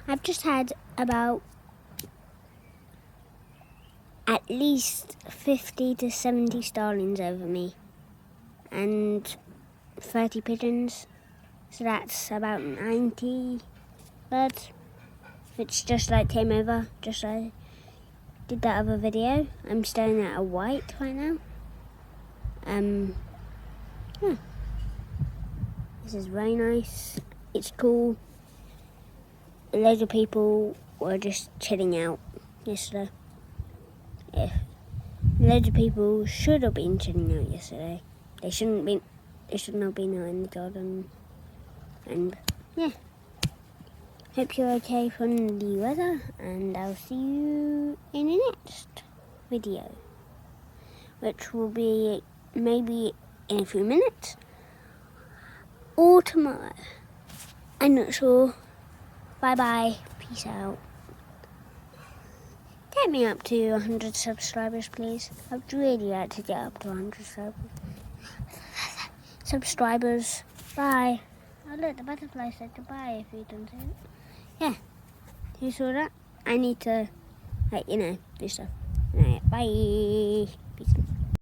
I've just had about at least 50 to 70 starlings over me and 30 pigeons, so that's about 90 birds, which just like came over, just like I did that other video. I'm staring at a white right now. Yeah. This is very nice. It's cool. Loads of people were just chilling out yesterday. Yeah. Loads of people should have been chilling out yesterday. They shouldn't have been out in the garden. And yeah. Hope you're okay from the weather, and I'll see you in the next video, which will be maybe in a few minutes or tomorrow. I'm not sure. Bye bye. Peace out. Get me up to 100 subscribers, please. I'd really like to get up to 100 subscribers. Bye. Oh look, the butterfly said goodbye if you don't see it. Yeah. You saw that? I need to, do stuff. Bye.